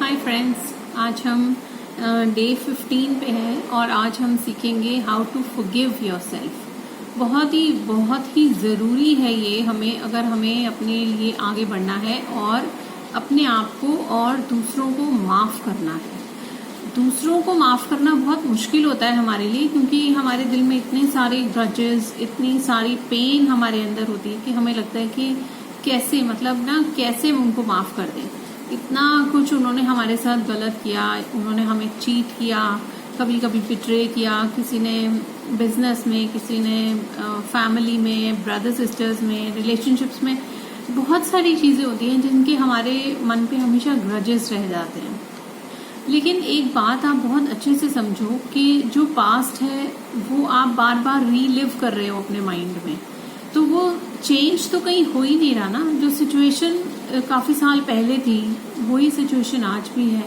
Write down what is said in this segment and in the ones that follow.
Hi friends, आज हम day 15 पे हैं और आज हम सीखेंगे हाउ टू फॉरगिव योरसेल्फ। बहुत ही ज़रूरी है ये अगर हमें अपने लिए आगे बढ़ना है और अपने आप को और दूसरों को माफ़ करना है। दूसरों को माफ़ करना बहुत मुश्किल होता है हमारे लिए, क्योंकि हमारे दिल में इतने सारे ग्रजेस, इतनी सारी पेन हमारे अंदर होती है कि हमें लगता है कि कैसे उनको माफ़ कर दें। इतना कुछ उन्होंने हमारे साथ गलत किया, उन्होंने हमें चीट किया, कभी कभी बिट्रे किया, किसी ने बिजनेस में, किसी ने फैमिली में, ब्रदर सिस्टर्स में, रिलेशनशिप्स में। बहुत सारी चीज़ें होती हैं जिनके हमारे मन पे हमेशा ग्रजेस रह जाते हैं। लेकिन एक बात आप बहुत अच्छे से समझो कि जो पास्ट है वो आप बार बार रीलिव कर रहे हो अपने माइंड में, तो वो चेंज तो कहीं हो ही नहीं रहा ना। जो सिचुएशन काफ़ी साल पहले थी वही सिचुएशन आज भी है,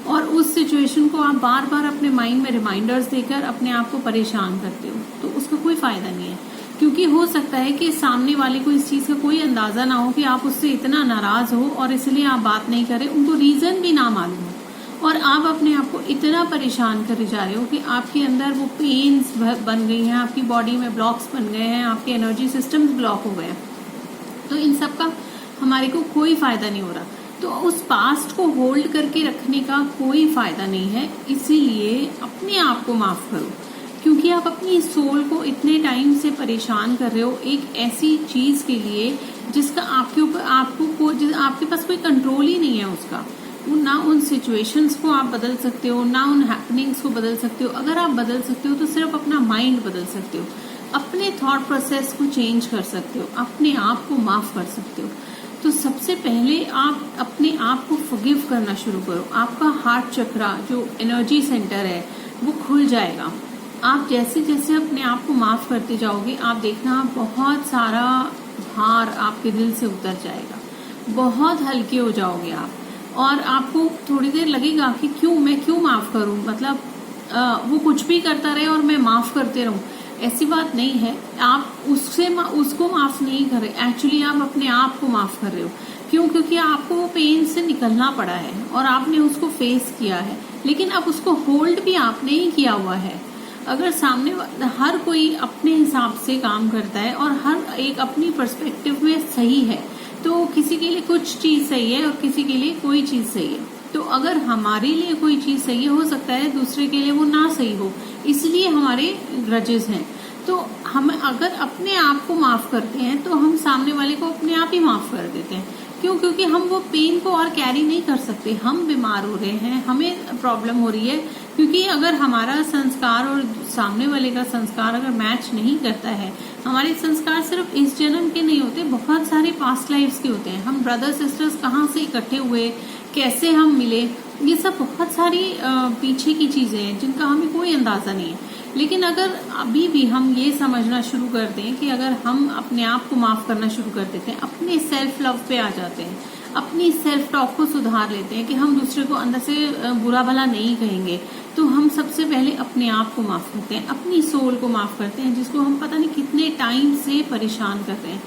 और उस सिचुएशन को आप बार बार अपने माइंड में रिमाइंडर्स देकर अपने आप को परेशान करते हो, तो उसका कोई फायदा नहीं है। क्योंकि हो सकता है कि सामने वाले को इस चीज़ का कोई अंदाजा ना हो कि आप उससे इतना नाराज हो और इसलिए आप बात नहीं करें, उनको रीज़न भी ना मालूम हो, और आप अपने आप को इतना परेशान करे जा रहे हो कि आपके अंदर वो पेन्स बन गई हैं, आपकी बॉडी में ब्लॉक्स बन गए हैं, आपके एनर्जी सिस्टम्स ब्लॉक हो गए हैं। तो इन सब का हमारे को कोई फायदा नहीं हो रहा। तो उस पास्ट को होल्ड करके रखने का कोई फायदा नहीं है। इसीलिए अपने आप को माफ करो, क्योंकि आप अपनी सोल को इतने टाइम से परेशान कर रहे हो एक ऐसी चीज के लिए जिसका आपके पास कोई कंट्रोल ही नहीं है उसका। ना उन सिचुएशंस को आप बदल सकते हो, ना उन हैपनिंग्स को बदल सकते हो। अगर आप बदल सकते हो तो सिर्फ अपना माइंड बदल सकते हो, अपने थॉट प्रोसेस को चेंज कर सकते हो, अपने आप को माफ कर सकते हो। तो सबसे पहले आप अपने आप को फॉरगिव करना शुरू करो। आपका हार्ट चक्रा, जो एनर्जी सेंटर है, वो खुल जाएगा। आप जैसे जैसे अपने आप को माफ करते जाओगे, आप देखना बहुत सारा भार आपके दिल से उतर जाएगा, बहुत हल्के हो जाओगे आप। और आपको थोड़ी देर लगेगा कि मैं क्यों माफ करूं, वो कुछ भी करता रहे और मैं माफ करते रहूं। ऐसी बात नहीं है। आप उसको माफ नहीं कर रहे, एक्चुअली आप अपने आप को माफ कर रहे हो। क्यों? क्योंकि आपको वो पेन से निकलना पड़ा है और आपने उसको फेस किया है, लेकिन अब उसको होल्ड भी आपने ही किया हुआ है। अगर सामने हर कोई अपने हिसाब से काम करता है और हर एक अपनी पर्सपेक्टिव में सही है, तो किसी के लिए कुछ चीज सही है और किसी के लिए कोई चीज सही है। तो अगर हमारे लिए कोई चीज सही है, हो सकता है दूसरे के लिए वो ना सही हो, इसलिए हमारे ग्रजेस हैं। तो हम अगर अपने आप को माफ करते हैं तो हम सामने वाले को अपने आप ही माफ कर देते हैं। क्यों? क्योंकि हम वो पेन को और कैरी नहीं कर सकते। हम बीमार हो रहे हैं, हमें प्रॉब्लम हो रही है, क्योंकि अगर हमारा संस्कार और सामने वाले का संस्कार अगर मैच नहीं करता है, हमारे संस्कार सिर्फ इस जन्म के नहीं होते, बहुत सारे पास्ट लाइफ्स के होते हैं। हम ब्रदर सिस्टर्स कहाँ से इकट्ठे हुए, कैसे हम मिले, ये सब बहुत सारी पीछे की चीजें हैं जिनका हमें कोई अंदाजा नहीं है। लेकिन अगर अभी भी हम ये समझना शुरू कर दें कि अगर हम अपने आप को माफ करना शुरू कर देते हैं, अपने सेल्फ लव पे आ जाते हैं, अपनी सेल्फ टॉक को सुधार लेते हैं कि हम दूसरे को अंदर से बुरा भला नहीं कहेंगे, तो हम सबसे पहले अपने आप को माफ करते हैं, अपनी सोल को माफ करते हैं, जिसको हम पता नहीं कितने टाइम से परेशान कर रहे हैं।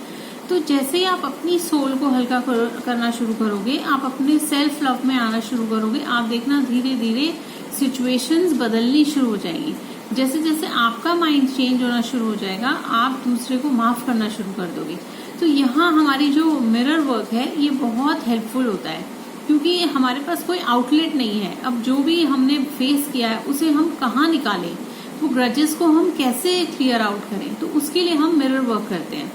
तो जैसे ही आप अपनी सोल को हल्का करना शुरू करोगे, आप अपने सेल्फ लव में आना शुरू करोगे, आप देखना धीरे धीरे सिचुएशंस बदलनी शुरू हो जाएंगी। जैसे जैसे आपका माइंड चेंज होना शुरू हो जाएगा, आप दूसरे को माफ करना शुरू कर दोगे। तो यहाँ हमारी जो मिरर वर्क है ये बहुत हेल्पफुल होता है, क्योंकि हमारे पास कोई आउटलेट नहीं है। अब जो भी हमने फेस किया है उसे हम कहाँ निकालें, वो ग्रजेस को हम कैसे क्लियर आउट करें, तो उसके लिए हम मिरर वर्क करते हैं।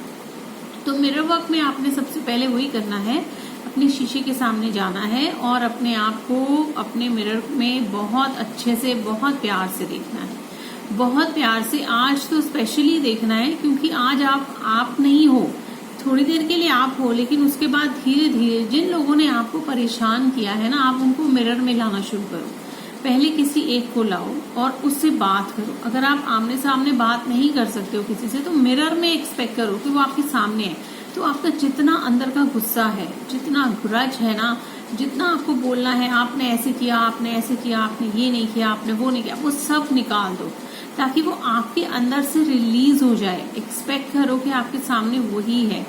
तो मिरर वर्क में आपने सबसे पहले वही करना है, अपने शीशे के सामने जाना है और अपने आप को अपने मिरर में बहुत अच्छे से, बहुत प्यार से देखना है, बहुत प्यार से। आज तो स्पेशली देखना है, क्योंकि आज आप नहीं हो, थोड़ी देर के लिए आप हो, लेकिन उसके बाद धीरे धीरे जिन लोगों ने आपको परेशान किया है ना, आप उनको मिरर में लाना शुरू करो। पहले किसी एक को लाओ और उससे बात करो। अगर आप आमने सामने बात नहीं कर सकते हो किसी से, तो मिरर में एक्सपेक्ट करो कि वो आपके सामने है। तो आपका जितना अंदर का गुस्सा है, जितना ग्रज है ना, जितना आपको बोलना है, आपने ऐसे किया, आपने ऐसे किया, आपने ये नहीं किया, आपने वो नहीं किया, वो सब निकाल दो, ताकि वो आपके अंदर से रिलीज हो जाए। एक्सपेक्ट करो कि आपके सामने वही है।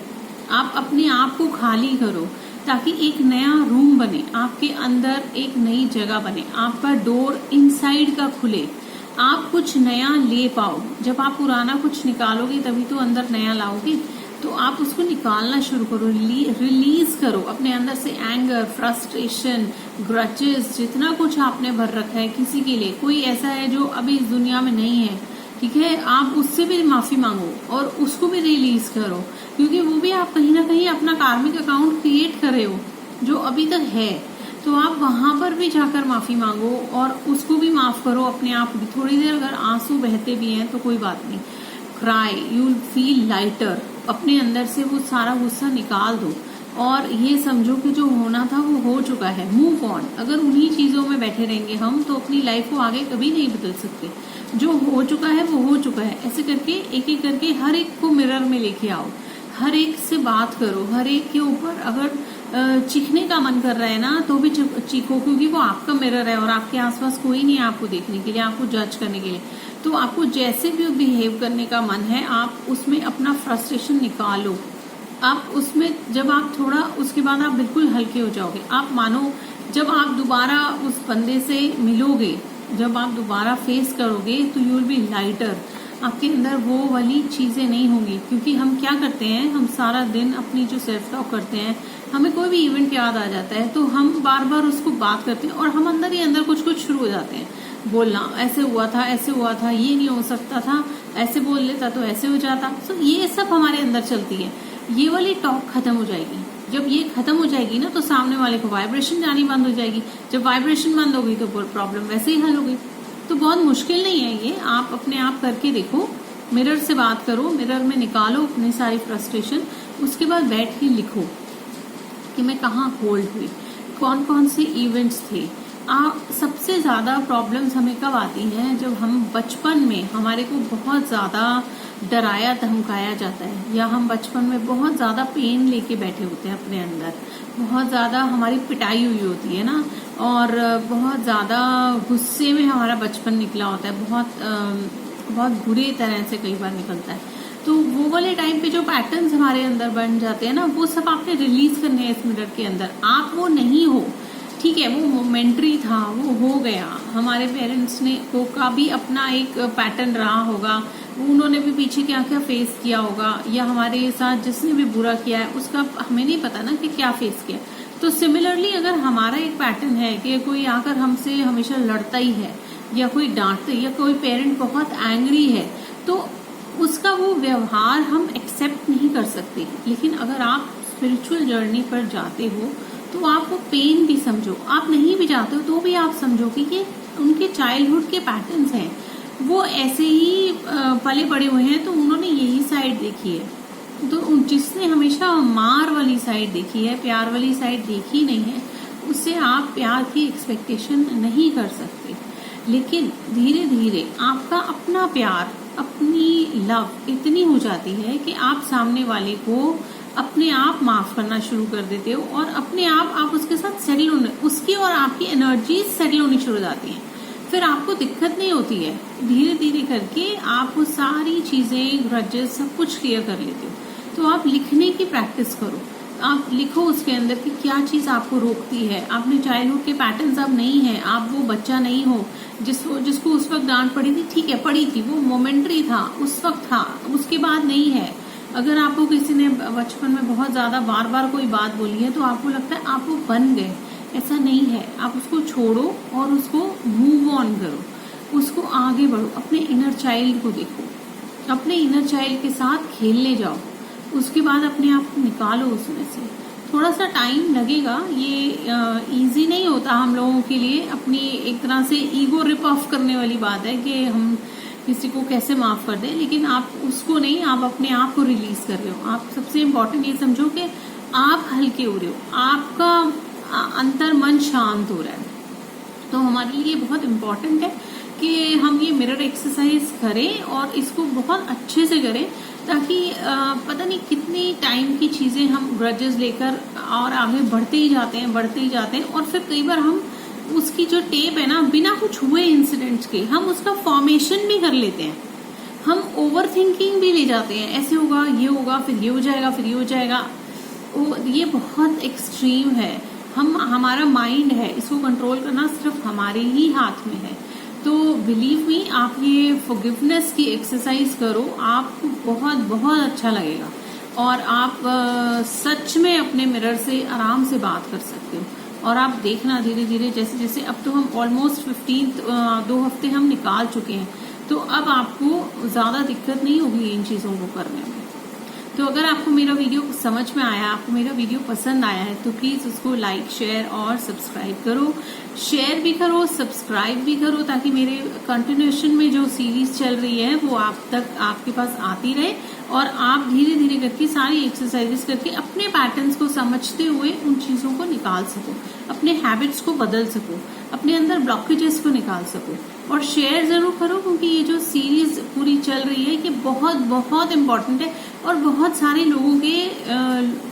आप अपने आप को खाली करो, ताकि एक नया रूम बने, आपके अंदर एक नई जगह बने, आपका डोर इनसाइड का खुले, आप कुछ नया ले पाओ। जब आप पुराना कुछ निकालोगे तभी तो अंदर नया लाओगे। तो आप उसको निकालना शुरू करो, रिलीज करो अपने अंदर से एंगर, फ्रस्ट्रेशन, ग्रचेस, जितना कुछ आपने भर रखा है किसी के लिए। कोई ऐसा है जो अभी इस दुनिया में नहीं है, ठीक है, आप उससे भी माफी मांगो और उसको भी रिलीज करो, क्योंकि वो भी आप कहीं ना कहीं अपना कार्मिक अकाउंट क्रिएट कर रहे हो जो अभी तक है। तो आप वहां पर भी जाकर माफी मांगो और उसको भी माफ करो अपने आप भी। थोड़ी देर अगर आंसू बहते भी हैं तो कोई बात नहीं, cry, you will feel lighter. अपने अंदर से वो सारा गुस्सा निकाल दो और ये समझो कि जो होना था वो हो चुका है, मूव ऑन। अगर उन्हीं चीजों में बैठे रहेंगे हम तो अपनी लाइफ को आगे कभी नहीं बदल सकते। जो हो चुका है वो हो चुका है। ऐसे करके एक एक करके हर एक को मिरर में लेके आओ, हर एक से बात करो, हर एक के ऊपर अगर चीखने का मन कर रहा है ना तो भी चीखो, क्योंकि वो आपका मिरर है और आपके आसपास कोई नहीं है आपको देखने के लिए, आपको जज करने के लिए। तो आपको जैसे भी बिहेव करने का मन है आप उसमें अपना फ्रस्ट्रेशन निकालो। आप उसमें जब आप थोड़ा, उसके बाद आप बिल्कुल हल्के हो जाओगे। आप मानो जब आप दोबारा उस बंदे से मिलोगे, जब आप दोबारा फेस करोगे तो यू विल बी लाइटर। आपके अंदर वो वाली चीजें नहीं होंगी, क्योंकि हम क्या करते हैं, हम सारा दिन अपनी जो सेल्फ टॉक करते हैं, हमें कोई भी इवेंट याद आ जाता है तो हम बार बार उसको बात करते हैं और हम अंदर ही अंदर कुछ कुछ शुरू हो जाते हैं बोलना, ऐसे हुआ था, ऐसे हुआ था, ये नहीं हो सकता था, ऐसे बोल लेता तो ऐसे हो जाता। तो ये सब हमारे अंदर चलती है। ये वाली टॉक खत्म हो जाएगी। जब ये खत्म हो जाएगी ना तो सामने वाले को वाइब्रेशन जानी बंद हो जाएगी। जब वाइब्रेशन बंद होगी तो प्रॉब्लम वैसे ही हल होगी। तो बहुत मुश्किल नहीं है ये, आप अपने आप करके देखो। मिरर से बात करो, मिरर में निकालो अपनी सारी फ्रस्ट्रेशन, उसके बाद बैठ के लिखो कि मैं कहाँ होल्ड हुई, कौन कौन से इवेंट्स थे। सबसे ज्यादा प्रॉब्लम्स हमें कब आती हैं, जब हम बचपन में हमारे को बहुत ज्यादा डराया धमकाया जाता है, या हम बचपन में बहुत ज्यादा पेन लेके बैठे होते हैं अपने अंदर, बहुत ज्यादा हमारी पिटाई हुई होती है ना, और बहुत ज्यादा गुस्से में हमारा बचपन निकला होता है, बहुत बुरे तरह से कई बार निकलता है। तो वो वाले टाइम पे जो पैटर्न्स हमारे अंदर बन जाते हैं ना, वो सब आपने रिलीज करने हैं इस मिरर के अंदर। आप वो नहीं हो, ठीक है, वो मोमेंट्री था, वो हो गया। हमारे पेरेंट्स ने को का भी अपना एक पैटर्न रहा होगा, उन्होंने भी पीछे क्या क्या फेस किया होगा, या हमारे साथ जिसने भी बुरा किया है उसका हमें नहीं पता ना कि क्या फेस किया। तो सिमिलरली अगर हमारा एक पैटर्न है कि कोई आकर हमसे हमेशा लड़ता ही है, या कोई डांटता है, या कोई पेरेंट बहुत एंग्री है, तो उसका वो व्यवहार हम एक्सेप्ट नहीं कर सकते। लेकिन अगर आप स्पिरिचुअल जर्नी पर जाते हो तो आप वो पेन भी समझो, आप नहीं भी जाते हो तो भी आप समझो कि ये उनके चाइल्डहुड के पैटर्न्स हैं, वो ऐसे ही पले बड़े हुए हैं, तो उन्होंने यही साइड देखी है। तो जिसने हमेशा मार वाली साइड देखी है, प्यार वाली साइड देखी नहीं है, उससे आप प्यार की एक्सपेक्टेशन नहीं कर सकते। लेकिन धीरे धीरे आपका अपना प्यार, अपनी लव इतनी हो जाती है कि आप सामने वाले को अपने आप माफ करना शुरू कर देते हो, और अपने आप उसके साथ सेटल होने, उसकी और आपकी एनर्जी सेटल होनी शुरू हो जाती है। फिर आपको दिक्कत नहीं होती है, धीरे धीरे करके आप वो सारी चीजें, ग्रजेस, सब कुछ क्लियर कर लेते हो। तो आप लिखने की प्रैक्टिस करो, आप लिखो उसके अंदर कि क्या चीज आपको रोकती है। आपने चाइल्डहुड के पैटर्न्स अब नहीं है, आप वो बच्चा नहीं हो जिसको उस वक्त डांट पड़ी थी, ठीक है पड़ी थी, वो मोमेंट्री था, उस वक्त था, उसके बाद नहीं है। अगर आपको किसी ने बचपन में बहुत ज्यादा बार बार कोई बात बोली है तो आपको लगता है आप वो बन गए, ऐसा नहीं है। आप उसको छोड़ो और उसको मूव ऑन करो, उसको आगे बढ़ो, अपने इनर चाइल्ड को देखो, अपने इनर चाइल्ड के साथ खेलने जाओ, उसके बाद अपने आप को निकालो उसमें से। थोड़ा सा टाइम लगेगा, ये इजी नहीं होता हम लोगों के लिए। अपनी एक तरह से ईगो रिप ऑफ करने वाली बात है कि हम किसी को कैसे माफ कर दें, लेकिन आप उसको नहीं, आप अपने आप को रिलीज कर रहे हो। आप सबसे इम्पोर्टेंट ये समझो कि आप हल्के हो रहे हो, आपका अंतर मन शांत हो रहा है। तो हमारे लिए बहुत इम्पोर्टेंट है कि हम ये मिरर एक्सरसाइज करें और इसको बहुत अच्छे से करें, ताकि पता नहीं कितनी टाइम की चीजें हम ग्रजेस लेकर और आगे बढ़ते ही जाते हैं, और फिर कई बार हम उसकी जो टेप है ना, बिना कुछ हुए इंसिडेंट्स के हम उसका फॉर्मेशन भी कर लेते हैं, हम ओवर थिंकिंग भी ले जाते हैं, ऐसे होगा, ये होगा, फिर ये हो जाएगा, फिर ये हो जाएगा। ये बहुत एक्सट्रीम है। हमारा माइंड है, इसको कंट्रोल करना सिर्फ हमारे ही हाथ में है। तो बिलीव मी, आप ये फॉरगिवनेस की एक्सरसाइज करो, आपको बहुत बहुत अच्छा लगेगा और आप सच में अपने मिरर से आराम से बात कर सकते हो। और आप देखना धीरे धीरे, जैसे जैसे अब तो हम ऑलमोस्ट 2 हफ्ते हम निकाल चुके हैं, तो अब आपको ज्यादा दिक्कत नहीं होगी इन चीजों को करने में। तो अगर आपको मेरा वीडियो समझ में आया, आपको मेरा वीडियो पसंद आया है, तो प्लीज उसको लाइक, शेयर और सब्सक्राइब करो। शेयर भी करो, सब्सक्राइब भी करो, ताकि मेरे कंटिन्यूएशन में जो सीरीज चल रही है वो आप तक, आपके पास आती रहे और आप धीरे धीरे करके सारी एक्सरसाइजेस करके अपने पैटर्न्स को समझते हुए उन चीजों को निकाल सको, अपने हैबिट्स को बदल सको, अपने अंदर ब्लॉकेजेस को निकाल सको। और शेयर जरूर करो, क्योंकि ये जो सीरीज पूरी चल रही है ये बहुत बहुत इम्पोर्टेंट है और बहुत सारे लोगों के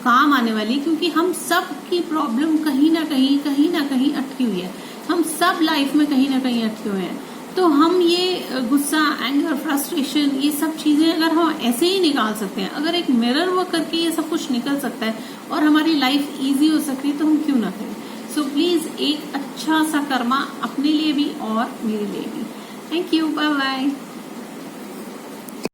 काम आने वाली है, क्योंकि हम सब की प्रॉब्लम कहीं ना कहीं अटकी हुई है। हम सब लाइफ में कहीं ना कहीं अटके हुए हैं। तो हम ये गुस्सा, एंगर, फ्रस्ट्रेशन, ये सब चीजें अगर हम ऐसे ही निकाल सकते हैं, अगर एक मिरर वर्क करके ये सब कुछ निकल सकता है और हमारी लाइफ इजी हो सकती है, तो हम क्यों ना करें। सो प्लीज एक अच्छा सा कर्मा अपने लिए भी और मेरे लिए भी। Thank you, bye bye.